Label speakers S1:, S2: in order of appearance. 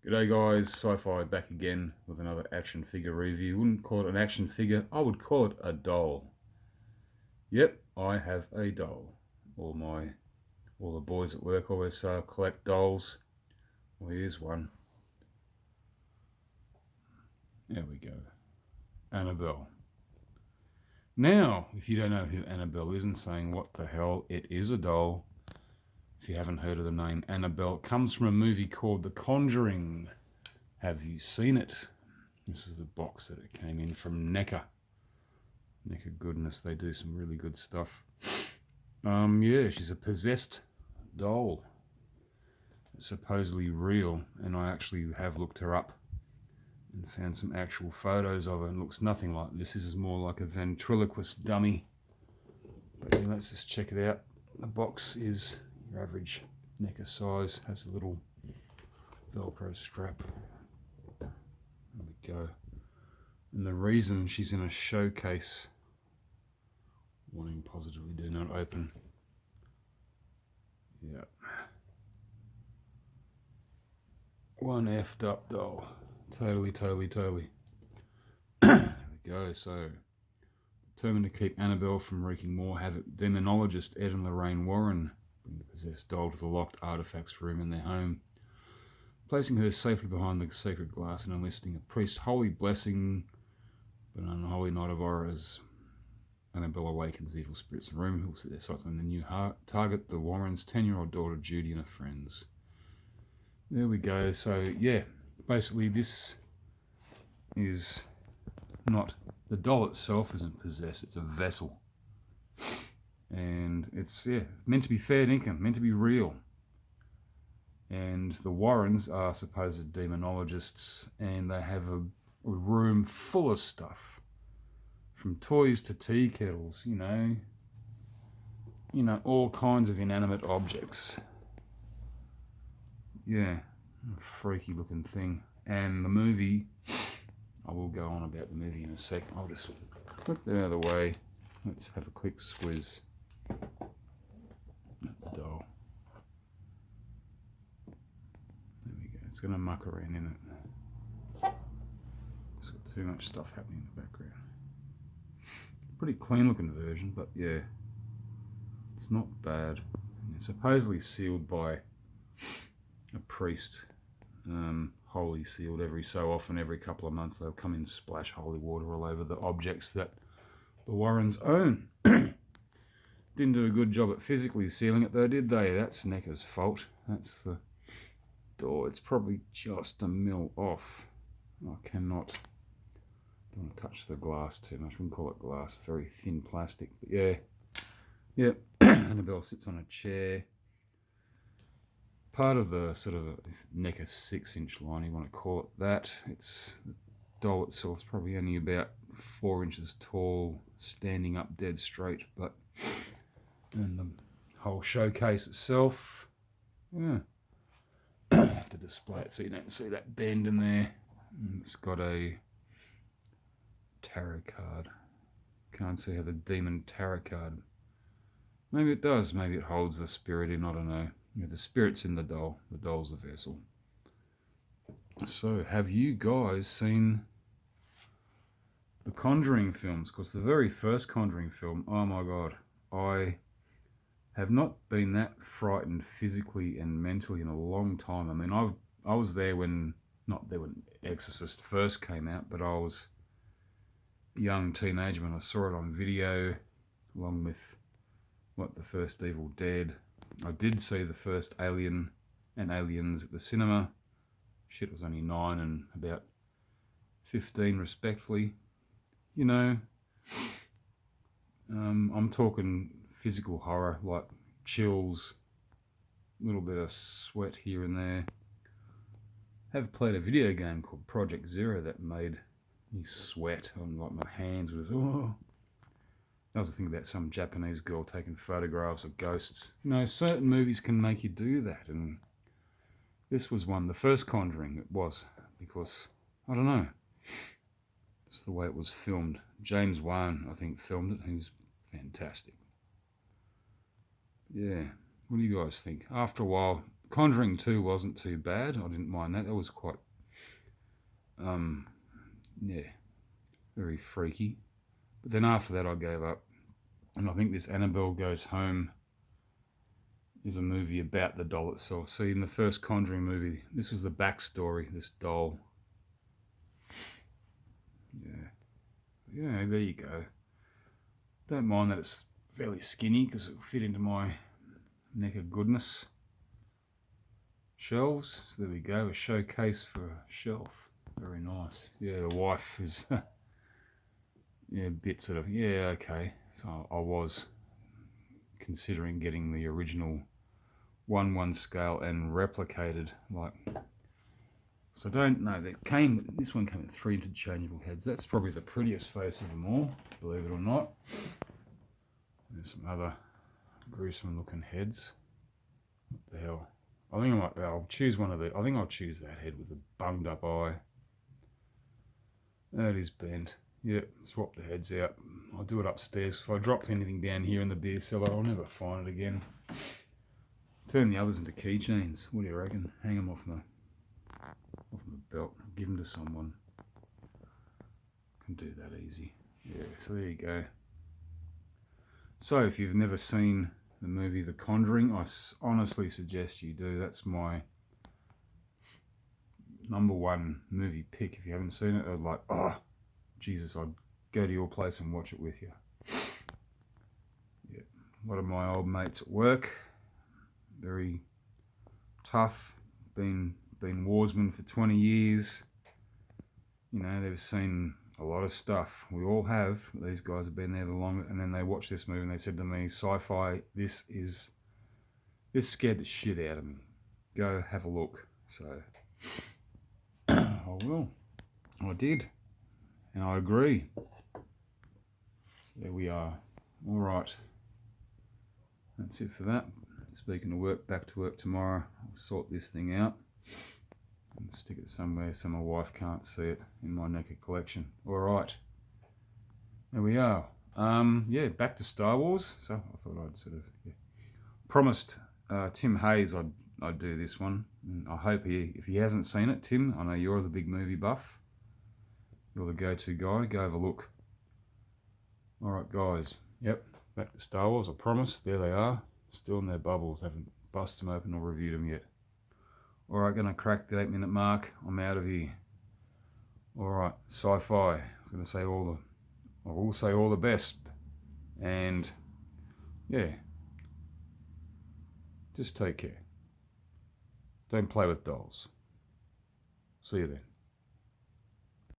S1: G'day guys, Sci-Fi back again with another action figure review. Wouldn't call it an action figure, I would call it a doll. Yep, I have a doll. All the boys at work always collect dolls. Well, here's one. There we go. Annabelle. Now, if you don't know who Annabelle is and saying what the hell, it is a doll. If you haven't heard of the name Annabelle, it comes from a movie called The Conjuring. Have you seen it? This is the box that it came in from Neca. Neca goodness, they do some really good stuff. Yeah, she's a possessed doll. It's supposedly real, and I actually have looked her up and found some actual photos of her, and it looks nothing like this. This is more like a ventriloquist dummy. But yeah, let's just check it out. The box is your average Neca size, has a little Velcro strap. There we go. And the reason she's in a showcase, warning positively do not open. Yeah. One effed up doll. Totally. There we go. So, determined to keep Annabelle from wreaking more havoc, demonologist Ed and Lorraine Warren bring the possessed doll to the locked artifacts room in their home, placing her safely behind the sacred glass and enlisting a priest's holy blessing, but an unholy night of horror as Annabelle awakens evil spirits in the room who will set their sights on the new target, the Warrens' 10-year-old daughter Judy and her friends. There we go. So, yeah, basically this is not... The doll itself isn't possessed, it's a vessel. And it's, meant to be fair dinkum, meant to be real. And the Warrens are supposed demonologists, and they have a room full of stuff. From toys to tea kettles, you know, all kinds of inanimate objects. Yeah, a freaky looking thing. And the movie, I will go on about the movie in a sec. I'll just put that out of the way. Let's have a quick squiz at the doll. There we go. It's going to muck around in it. It's got too much stuff happening in the background. Pretty clean looking version, but yeah, it's not bad. It's supposedly sealed by a priest, holy sealed every so often, every couple of months. They'll come in, splash holy water all over the objects that the Warrens own. Didn't do a good job at physically sealing it though, did they? That's Neca's fault. That's the door. It's probably just a mil off. I cannot... Don't want to touch the glass too much. We can call it glass, very thin plastic. But yeah. Annabelle sits on a chair. Part of the sort of Neca 6-inch line, you want to call it that. It's the doll itself is probably only about 4 inches tall, standing up dead straight. But and the whole showcase itself, yeah. I have to display it so you don't see that bend in there. And it's got a tarot card. Can't see how the demon tarot card. Maybe it does. Maybe it holds the spirit in. I don't know. Yeah, the spirit's in the doll. The doll's the vessel. So, have you guys seen the Conjuring films? Because the very first Conjuring film, oh my god, I have not been that frightened physically and mentally in a long time. I mean, I was there when, not there when Exorcist first came out, but I was young teenager when I saw it on video, along with the first Evil Dead. I did see the first Alien and Aliens at the cinema. Shit, was only 9 and about 15 respectfully. You know, I'm talking physical horror, like chills, a little bit of sweat here and there. Have played a video game called Project Zero that made me sweat on, like, my hands was, oh. That was the thing about some Japanese girl taking photographs of ghosts. You know, certain movies can make you do that, and this was one. The first Conjuring, it was, because, I don't know, it's the way it was filmed. James Wan, I think, filmed it. He was fantastic. Yeah, what do you guys think? After a while, Conjuring 2 wasn't too bad. I didn't mind that. That was quite, yeah, very freaky. But then after that, I gave up. And I think this Annabelle Goes Home is a movie about the doll itself. See, in the first Conjuring movie, this was the backstory, this doll. Yeah, there you go. Don't mind that it's fairly skinny because it'll fit into my Neca goodness. Shelves, so there we go, a showcase for a shelf. Very nice. Yeah, the wife is, yeah, a bit sort of, yeah, okay. So I was considering getting the original 1:1 scale and replicated, like, so I don't know, this one came with 3 interchangeable heads. That's probably the prettiest face of them all, believe it or not. There's some other gruesome looking heads. What the hell? I think I'll choose one of the, I think I'll choose that head with the bunged up eye. That is bent. Yep, swap the heads out. I'll do it upstairs. If I dropped anything down here in the beer cellar, I'll never find it again. Turn the others into keychains. What do you reckon? Hang them off my belt. Give them to someone. Can do that easy. Yeah, so there you go. So if you've never seen the movie The Conjuring, I honestly suggest you do. That's my #1 movie pick. If you haven't seen it, I'd like, oh, Jesus, I'd go to your place and watch it with you. Yeah, a lot of my old mates at work, very tough, been warsmen for 20 years. You know, they've seen a lot of stuff. We all have. These guys have been there the longest. And then they watched this movie and they said to me, sci-fi, this scared the shit out of me. Go have a look. So, I will. I did. And I agree. So there we are. All right. That's it for that. Speaking of work, back to work tomorrow. I'll sort this thing out and stick it somewhere so my wife can't see it in my Neca collection. All right. There we are. Yeah, back to Star Wars. So I thought I'd sort of promised Tim Hayes I'd do this one. And I hope if he hasn't seen it, Tim, I know you're the big movie buff. You're the go-to guy. Go have a look. All right, guys. Yep, back to Star Wars. I promise. There they are. Still in their bubbles. Haven't busted them open or reviewed them yet. All right, gonna crack the 8-minute mark. I'm out of here. All right, sci-fi. I'm gonna say I will say all the best. And yeah, just take care. Don't play with dolls. See you then.